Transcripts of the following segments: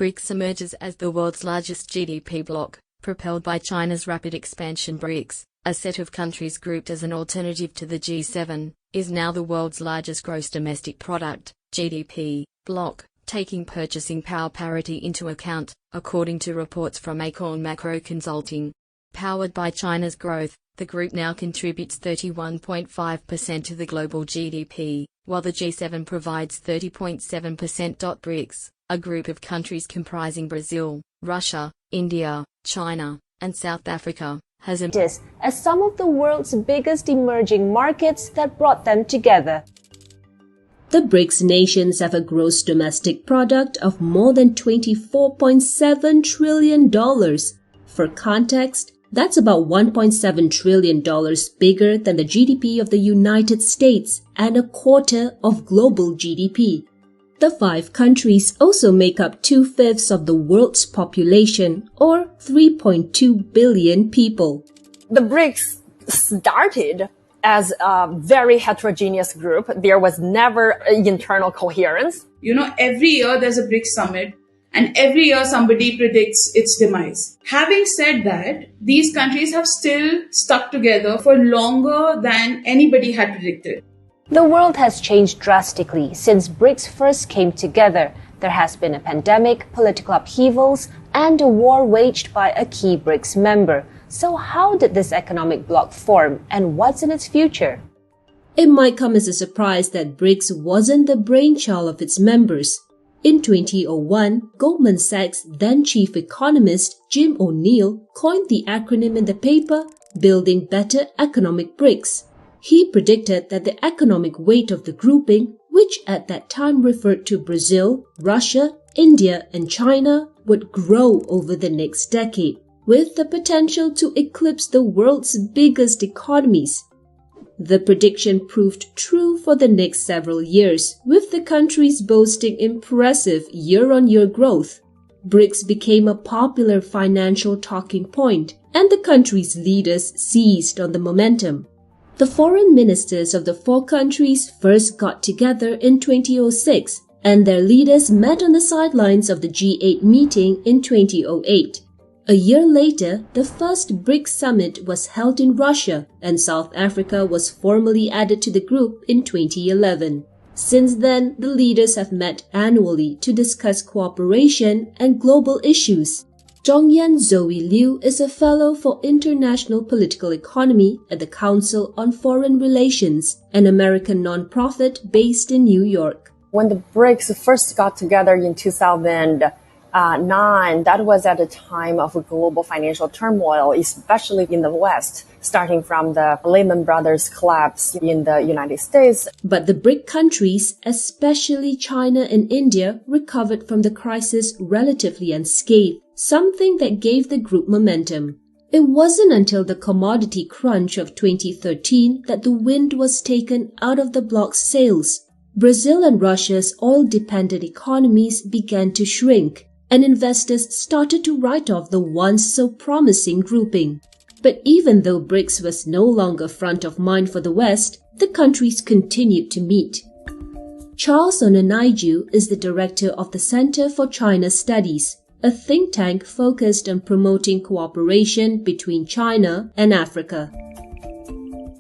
BRICS emerges as the world's largest GDP bloc, propelled by China's rapid expansion. BRICS, a set of countries grouped as an alternative to the G7, is now the world's largest gross domestic product, GDP, bloc, taking purchasing power parity into account, according to reports from Acorn Macro Consulting. Powered by China's growth, the group now contributes 31.5% to the global GDP, while the G7 provides 30.7%. BRICS, a group of countries comprising Brazil, Russia, India, China, and South Africa, has emerged as some of the world's biggest emerging markets that brought them together. The BRICS nations have a gross domestic product of more than $24.7 trillion. For context, that's about $1.7 trillion bigger than the GDP of the United States and a quarter of global GDP. The 5 countries also make up 2/5 of the world's population, or 3.2 billion people. The BRICS started as a very heterogeneous group. There was never internal coherence. Every year there's a BRICS summit, and every year somebody predicts its demise. Having said that, these countries have still stuck together for longer than anybody had predicted. The world has changed drastically since BRICS first came together. There has been a pandemic, political upheavals, and a war waged by a key BRICS member. So how did this economic bloc form, and what's in its future? It might come as a surprise that BRICS wasn't the brainchild of its members. In 2001, Goldman Sachs' then chief economist Jim O'Neill coined the acronym in the paper Building Better Economic BRICS. He predicted that the economic weight of the grouping, which at that time referred to Brazil, Russia, India, and China, would grow over the next decade, with the potential to eclipse the world's biggest economies. The prediction proved true for the next several years, with the countries boasting impressive year-on-year growth. BRICS became a popular financial talking point, and the countries' leaders seized on the momentum. The foreign ministers of the 4 countries first got together in 2006, and their leaders met on the sidelines of the G8 meeting in 2008. A year later, the first BRICS summit was held in Russia, and South Africa was formally added to the group in 2011. Since then, the leaders have met annually to discuss cooperation and global issues. Zhongyan Zoe Liu is a fellow for international political economy at the Council on Foreign Relations, an American nonprofit based in New York. When the BRICS first got together in 2009, that was at a time of global financial turmoil, especially in the West, starting from the Lehman Brothers collapse in the United States. But the BRIC countries, especially China and India, recovered from the crisis relatively unscathed, something that gave the group momentum. It wasn't until the commodity crunch of 2013 that the wind was taken out of the bloc's sails. Brazil and Russia's oil-dependent economies began to shrink, and investors started to write off the once so promising grouping. But even though BRICS was no longer front of mind for the West, the countries continued to meet. Charles Onanaiju is the director of the Center for China Studies, a think tank focused on promoting cooperation between China and Africa.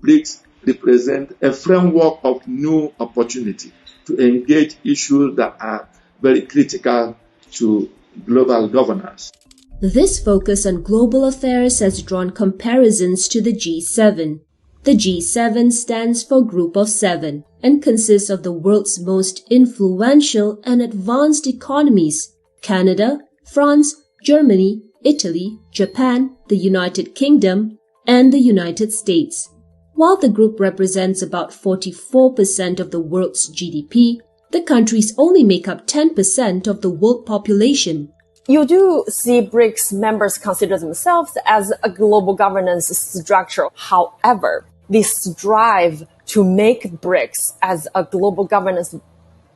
BRICS represent a framework of new opportunity to engage issues that are very critical to global governance. This focus on global affairs has drawn comparisons to the G7. The G7 stands for Group of 7 and consists of the world's most influential and advanced economies: Canada, France, Germany, Italy, Japan, the United Kingdom, and the United States. While the group represents about 44% of the world's GDP, the countries only make up 10% of the world population. You do see BRICS members consider themselves as a global governance structure. However, this strive to make BRICS as a global governance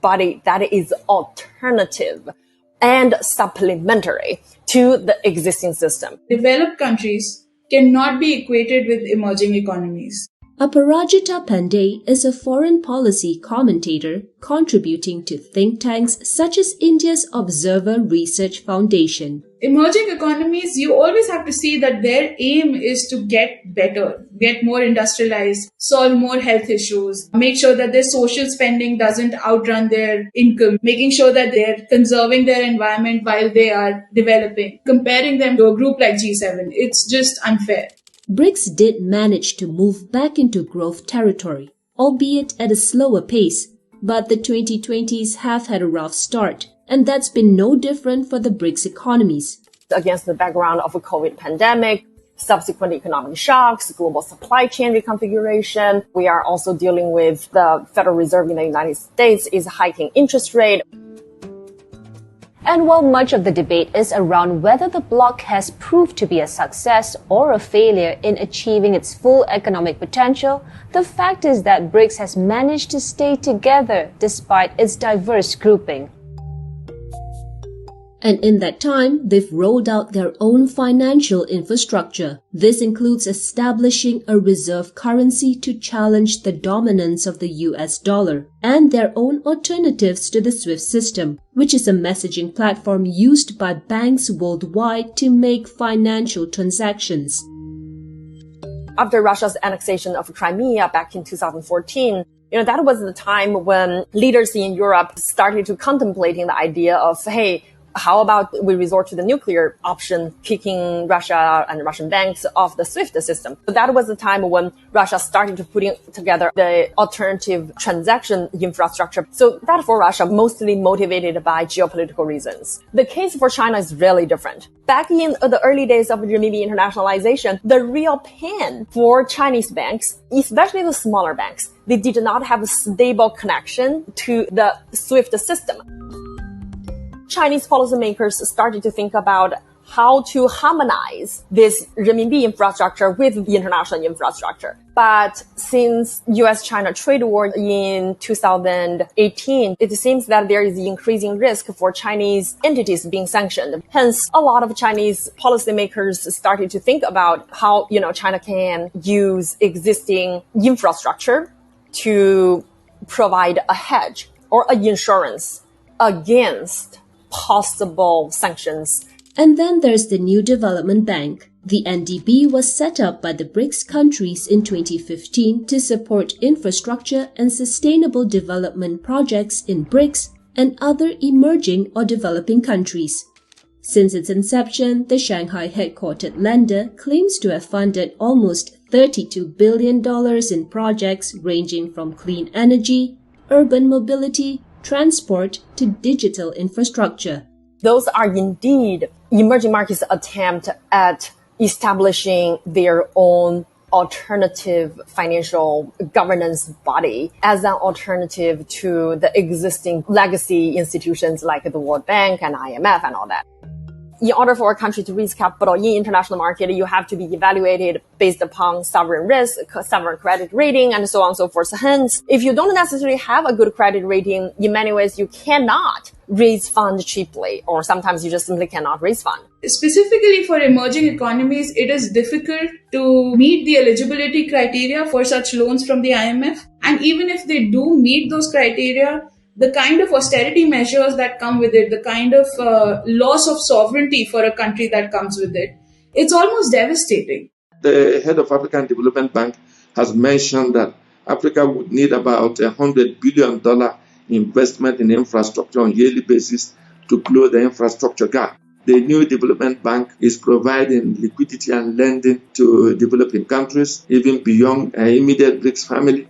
body that is alternative and supplementary to the existing system. Developed countries cannot be equated with emerging economies. Aparajita Pandey is a foreign policy commentator contributing to think tanks such as India's Observer Research Foundation. Emerging economies, you always have to see that their aim is to get better, get more industrialized, solve more health issues, make sure that their social spending doesn't outrun their income, making sure that they're conserving their environment while they are developing. Comparing them to a group like G7, it's just unfair. BRICS did manage to move back into growth territory, albeit at a slower pace, but the 2020s have had a rough start, and that's been no different for the BRICS economies. Against the background of a COVID pandemic, subsequent economic shocks, global supply chain reconfiguration, we are also dealing with the Federal Reserve in the United States is hiking interest rate. And while much of the debate is around whether the bloc has proved to be a success or a failure in achieving its full economic potential, the fact is that BRICS has managed to stay together despite its diverse grouping. And in that time, they've rolled out their own financial infrastructure. This includes establishing a reserve currency to challenge the dominance of the US dollar, and their own alternatives to the SWIFT system, which is a messaging platform used by banks worldwide to make financial transactions. After Russia's annexation of Crimea back in 2014, that was the time when leaders in Europe started to contemplating the idea of, hey, how about we resort to the nuclear option, kicking Russia and Russian banks off the SWIFT system? So that was the time when Russia started to putting together the alternative transaction infrastructure. So that for Russia, mostly motivated by geopolitical reasons. The case for China is really different. Back in the early days of renminbi internationalization, the real pain for Chinese banks, especially the smaller banks, they did not have a stable connection to the SWIFT system. Chinese policymakers started to think about how to harmonize this renminbi infrastructure with the international infrastructure. But since US-China trade war in 2018, it seems that there is increasing risk for Chinese entities being sanctioned. Hence, a lot of Chinese policymakers started to think about how, China can use existing infrastructure to provide a hedge or an insurance against possible sanctions. And then there's the New Development Bank. The NDB was set up by the BRICS countries in 2015 to support infrastructure and sustainable development projects in BRICS and other emerging or developing countries. Since its inception, the Shanghai-headquartered lender claims to have funded almost $32 billion in projects ranging from clean energy, urban mobility, transport to digital infrastructure. Those are indeed emerging markets' attempt at establishing their own alternative financial governance body as an alternative to the existing legacy institutions like the World Bank and IMF and all that. In order for a country to raise capital in international market, you have to be evaluated based upon sovereign risk, sovereign credit rating, and so on and so forth. Hence, if you don't necessarily have a good credit rating, in many ways, you cannot raise funds cheaply, or sometimes you just simply cannot raise funds. Specifically for emerging economies, it is difficult to meet the eligibility criteria for such loans from the IMF. And even if they do meet those criteria, the kind of austerity measures that come with it, the kind of loss of sovereignty for a country that comes with it, it's almost devastating. The head of African Development Bank has mentioned that Africa would need about $100 billion investment in infrastructure on a yearly basis to close the infrastructure gap. The new development bank is providing liquidity and lending to developing countries, even beyond immediate BRICS family.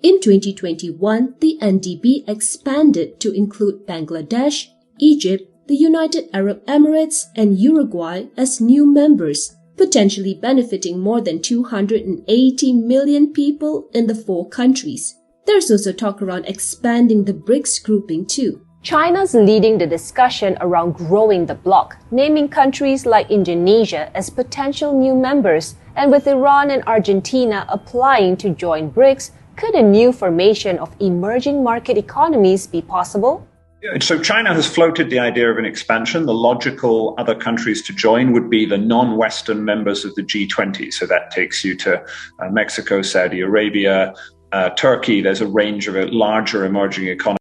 In 2021, the NDB expanded to include Bangladesh, Egypt, the United Arab Emirates, and Uruguay as new members, potentially benefiting more than 280 million people in the 4 countries. There's also talk around expanding the BRICS grouping too. China's leading the discussion around growing the bloc, naming countries like Indonesia as potential new members, and with Iran and Argentina applying to join BRICS, could a new formation of emerging market economies be possible? So China has floated the idea of an expansion. The logical other countries to join would be the non-Western members of the G20. So that takes you to Mexico, Saudi Arabia, Turkey. There's a range of larger emerging economies